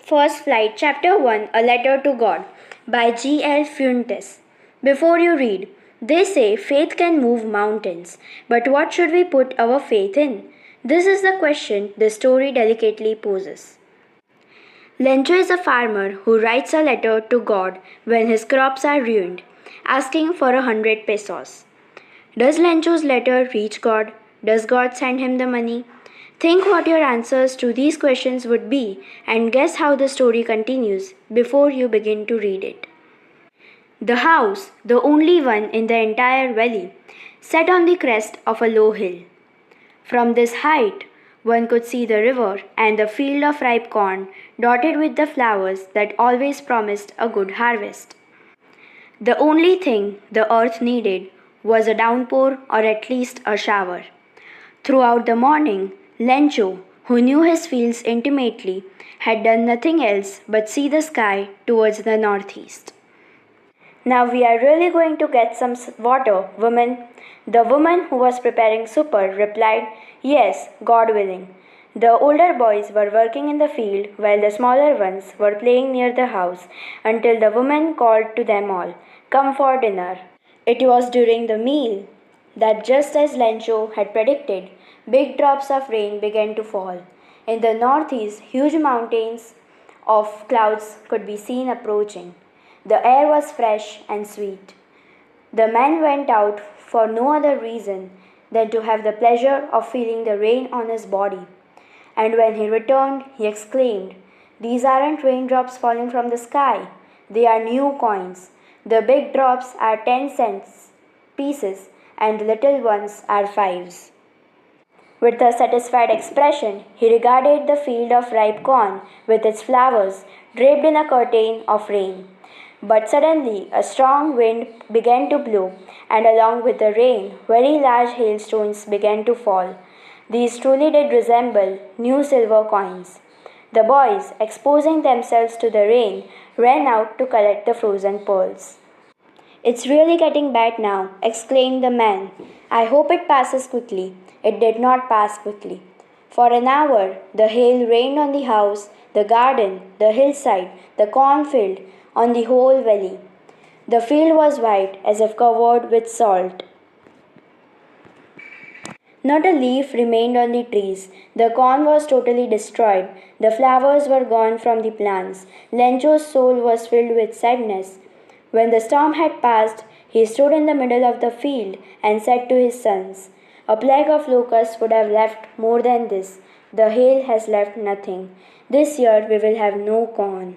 First Flight, Chapter 1, A Letter to God, by G.L. Fuentes. Before you read, they say faith can move mountains, but what should we put our faith in? This is the question the story delicately poses. Lencho is a farmer who writes a letter to God when his crops are ruined, asking for 100 pesos. Does Lencho's letter reach God? Does God send him the money? Think what your answers to these questions would be and guess how the story continues before you begin to read it. The house, the only one in the entire valley, sat on the crest of a low hill. From this height, one could see the river and the field of ripe corn dotted with the flowers that always promised a good harvest. The only thing the earth needed was a downpour or at least a shower. Throughout the morning, Lencho, who knew his fields intimately, had done nothing else but see the sky towards the northeast. Now we are really going to get some water, woman. The woman who was preparing supper replied, Yes, God willing. The older boys were working in the field while the smaller ones were playing near the house until the woman called to them all, Come for dinner. It was during the meal that, just as Lencho had predicted, big drops of rain began to fall. In the northeast, huge mountains of clouds could be seen approaching. The air was fresh and sweet. The man went out for no other reason than to have the pleasure of feeling the rain on his body. And when he returned, he exclaimed, These aren't raindrops falling from the sky. They are new coins. The big drops are 10-cent pieces and the little ones are fives. With a satisfied expression, he regarded the field of ripe corn with its flowers draped in a curtain of rain. But suddenly a strong wind began to blow, and along with the rain, very large hailstones began to fall. These truly did resemble new silver coins. The boys, exposing themselves to the rain, ran out to collect the frozen pearls. It's really getting bad now, exclaimed the man. I hope it passes quickly. It did not pass quickly. For an hour, the hail rained on the house, the garden, the hillside, the cornfield, on the whole valley. The field was white as if covered with salt. Not a leaf remained on the trees. The corn was totally destroyed. The flowers were gone from the plants. Lencho's soul was filled with sadness. When the storm had passed, he stood in the middle of the field and said to his sons, A plague of locusts would have left more than this. The hail has left nothing. This year we will have no corn.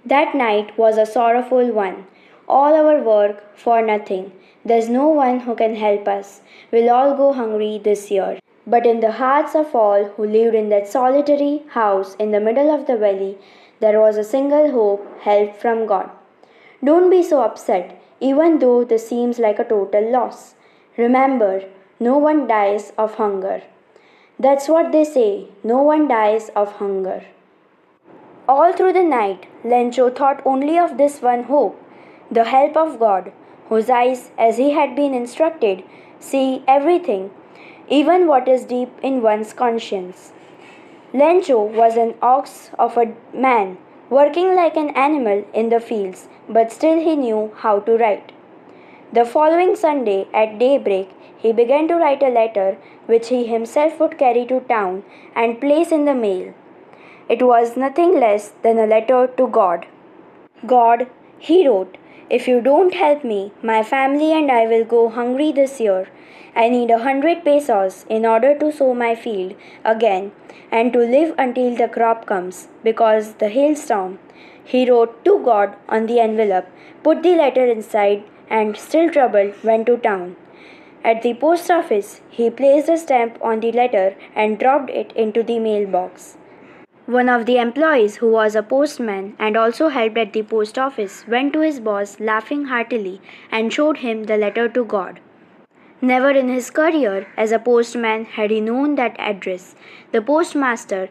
That night was a sorrowful one. All our work for nothing. There's no one who can help us. We'll all go hungry this year. But in the hearts of all who lived in that solitary house in the middle of the valley, there was a single hope, help from God. Don't be so upset, even though this seems like a total loss. Remember, no one dies of hunger. That's what they say, no one dies of hunger. All through the night, Lencho thought only of this one hope, the help of God, whose eyes, as he had been instructed, see everything, even what is deep in one's conscience. Lencho was an ox of a man, working like an animal in the fields, but still he knew how to write. The following Sunday, at daybreak, he began to write a letter which he himself would carry to town and place in the mail. It was nothing less than a letter to God. God, he wrote, if you don't help me, my family and I will go hungry this year. I need 100 pesos in order to sow my field again and to live until the crop comes, because the hailstorm. He wrote to God on the envelope, put the letter inside, and still troubled went to town. At the post office, he placed a stamp on the letter and dropped it into the mailbox. One of the employees, who was a postman and also helped at the post office, went to his boss laughing heartily and showed him the letter to God. Never in his career as a postman had he known that address. The postmaster,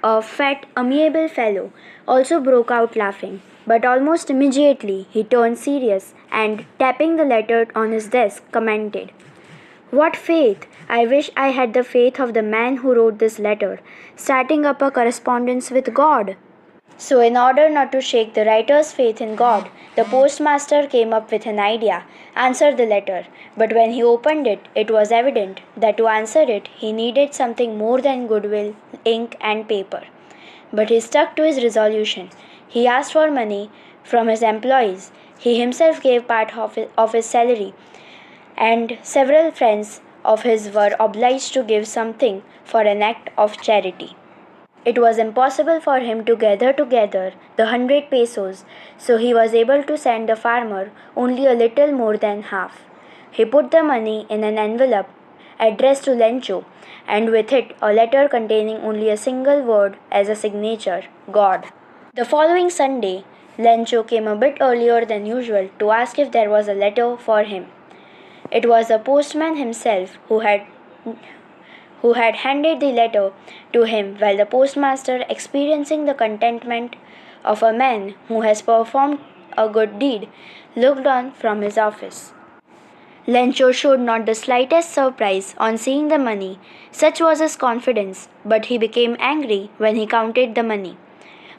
a fat, amiable fellow, also broke out laughing. But almost immediately he turned serious and, tapping the letter on his desk, commented, What faith! I wish I had the faith of the man who wrote this letter, starting up a correspondence with God. So, in order not to shake the writer's faith in God, the postmaster came up with an idea: answer the letter. But when he opened it, it was evident that to answer it, he needed something more than goodwill, ink, and paper. But he stuck to his resolution. He asked for money from his employees. He himself gave part of his salary, and several friends of his were obliged to give something for an act of charity. It was impossible for him to gather together the 100 pesos, so he was able to send the farmer only a little more than half. He put the money in an envelope addressed to Lencho, and with it a letter containing only a single word as a signature: God. The following Sunday, Lencho came a bit earlier than usual to ask if there was a letter for him. It was the postman himself who had handed the letter to him, while the postmaster, experiencing the contentment of a man who has performed a good deed, looked on from his office. Lencho showed not the slightest surprise on seeing the money, such was his confidence, but he became angry when he counted the money.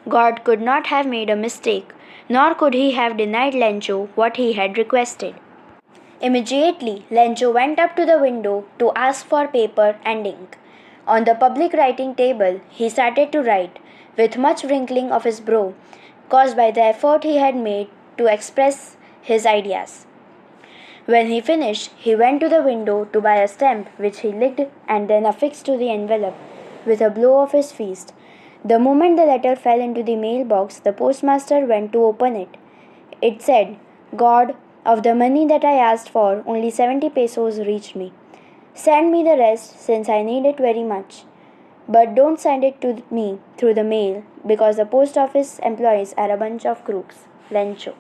God could not have made a mistake, nor could he have denied Lencho what he had requested. Immediately, Lencho went up to the window to ask for paper and ink. On the public writing table, he started to write, with much wrinkling of his brow, caused by the effort he had made to express his ideas. When he finished, he went to the window to buy a stamp which he licked and then affixed to the envelope with a blow of his fist. The moment the letter fell into the mailbox, the postmaster went to open it. It said, God, of the money that I asked for, only 70 pesos reached me. Send me the rest since I need it very much. But don't send it to me through the mail because the post office employees are a bunch of crooks. Lencho.